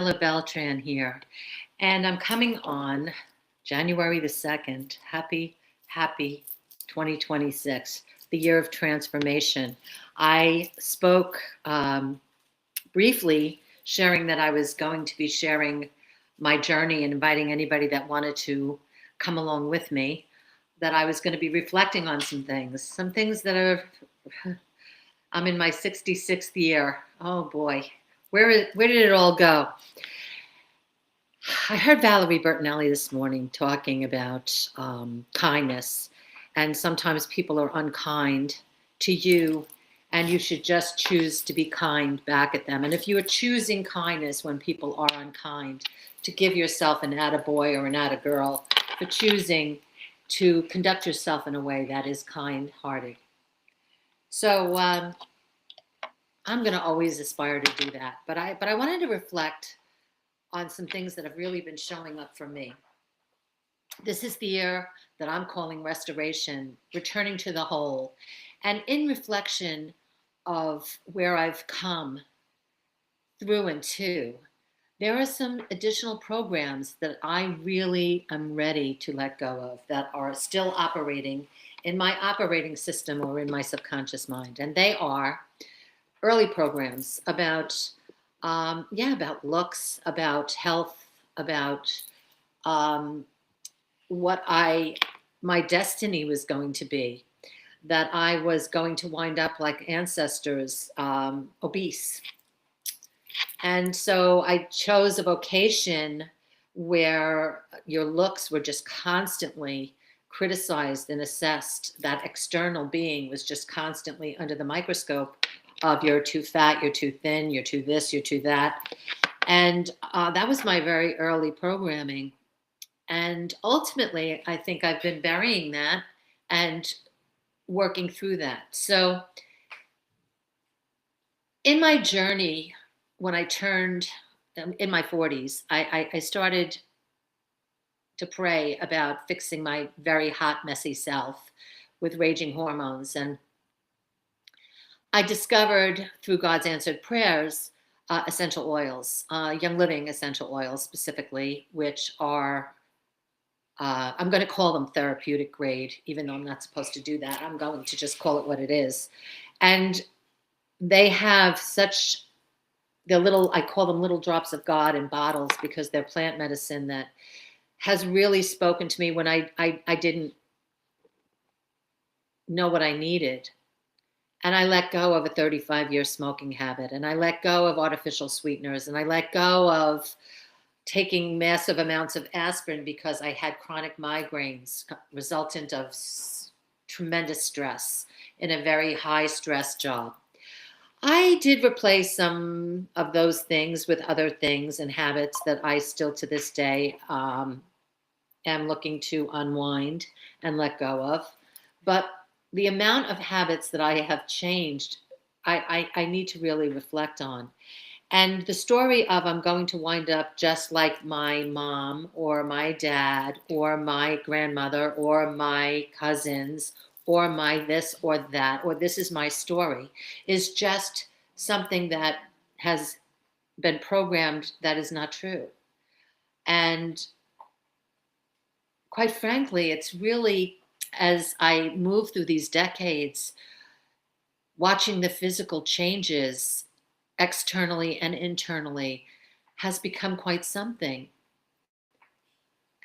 Beltran here, and I'm coming on January the 2nd. Happy 2026, the year of transformation. I spoke briefly, sharing that I was going to be sharing my journey and inviting anybody that wanted to come along with me, that I was going to be reflecting on some things that are, I'm in my 66th year. Oh boy, where did it all go? I heard Valerie Bertinelli this morning talking about kindness, and sometimes people are unkind to you, and you should just choose to be kind back at them. And if you are choosing kindness when people are unkind, to give yourself an attaboy or an attagirl for choosing to conduct yourself in a way that is kind-hearted. So I'm going to always aspire to do that, but I wanted to reflect on some things that have really been showing up for me. This is the year that I'm calling restoration, returning to the whole. And in reflection of where I've come through and to, there are some additional programs that I really am ready to let go of that are still operating in my operating system or in my subconscious mind. And they are early programs about looks, about health, about what my destiny was going to be, that I was going to wind up like ancestors, obese. And so I chose a vocation where your looks were just constantly criticized and assessed. That external being was just constantly under the microscope of you're too fat, you're too thin, you're too this, you're too that. And that was my very early programming. And ultimately, I think I've been burying that and working through that. So in my journey, when I turned in my 40s, I started to pray about fixing my very hot, messy self with raging hormones. And I discovered through God's answered prayers essential oils, Young Living essential oils specifically, which are, I'm going to call them therapeutic grade, even though I'm not supposed to do that. I'm going to just call it what it is. And they have such, they're little, I call them little drops of God in bottles because they're plant medicine that has really spoken to me when I didn't know what I needed. And I let go of a 35-year smoking habit, and I let go of artificial sweeteners, and I let go of taking massive amounts of aspirin because I had chronic migraines resultant of tremendous stress in a very high stress job. I did replace some of those things with other things and habits that I still to this day am looking to unwind and let go of. But the amount of habits that I have changed, I need to really reflect on. And the story of I'm going to wind up just like my mom or my dad or my grandmother or my cousins or my this or that, or this is my story, is just something that has been programmed that is not true. And quite frankly, it's really, as I move through these decades, watching the physical changes externally and internally has become quite something.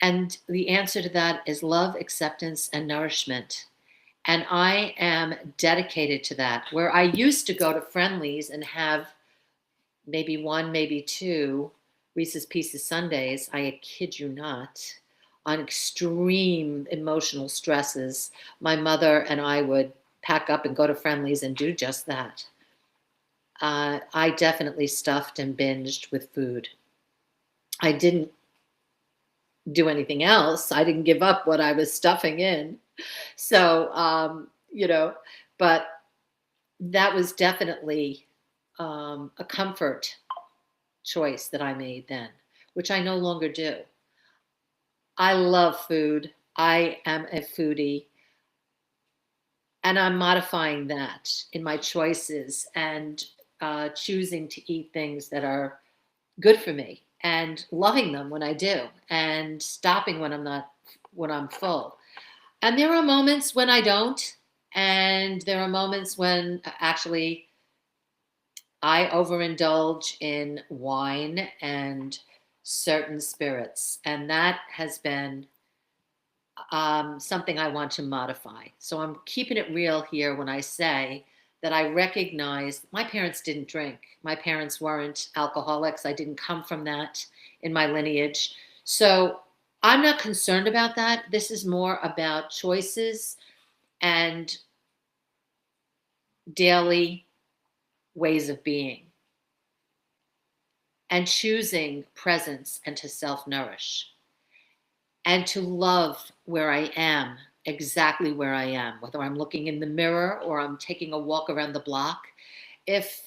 And the answer to that is love, acceptance, and nourishment. And I am dedicated to that. Where I used to go to Friendlies and have maybe one, maybe two Reese's Pieces Sundays, I kid you not, on extreme emotional stresses, my mother and I would pack up and go to Friendlies and do just that. I definitely stuffed and binged with food. I didn't do anything else. I didn't give up what I was stuffing in. So, but that was definitely a comfort choice that I made then, which I no longer do. I love food. I am a foodie. And I'm modifying that in my choices and choosing to eat things that are good for me, and loving them when I do, and stopping when I'm not, when I'm full. And there are moments when I don't, and there are moments when actually I overindulge in wine and certain spirits, and that has been something I want to modify. So I'm keeping it real here when I say that I recognize my parents didn't drink. My parents weren't alcoholics. I didn't come from that in my lineage. So I'm not concerned about that. This is more about choices and daily ways of being and choosing presence and to self nourish and to love where I am, exactly where I am, whether I'm looking in the mirror or I'm taking a walk around the block. If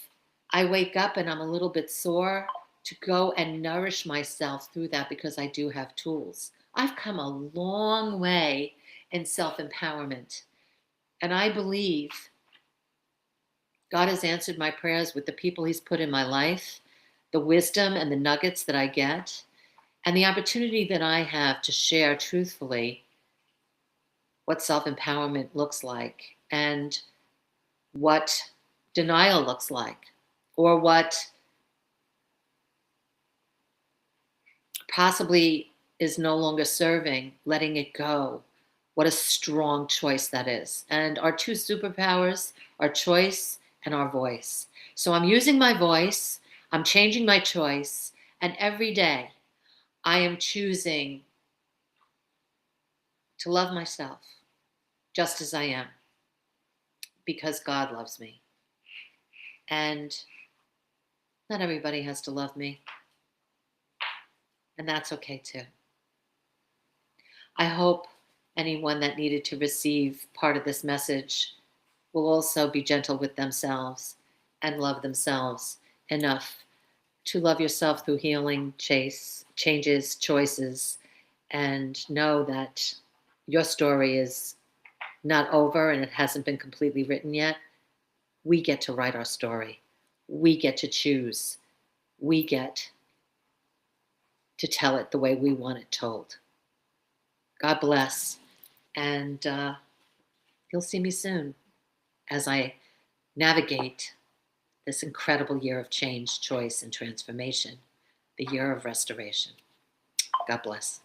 I wake up and I'm a little bit sore, to go and nourish myself through that because I do have tools. I've come a long way in self empowerment. And I believe God has answered my prayers with the people He's put in my life, the wisdom and the nuggets that I get, and the opportunity that I have to share truthfully what self empowerment looks like and what denial looks like, or what possibly is no longer serving, letting it go. What a strong choice that is. And our two superpowers are choice and our voice. So I'm using my voice, I'm changing my choice, and every day I am choosing to love myself just as I am because God loves me. And not everybody has to love me, and that's okay too. I hope anyone that needed to receive part of this message will also be gentle with themselves and love themselves enough to love yourself through healing, changes, choices, and know that your story is not over and it hasn't been completely written yet. We get to write our story. We get to choose. We get to tell it the way we want it told. God bless. And you'll see me soon as I navigate this incredible year of change, choice, and transformation, the year of restoration. God bless.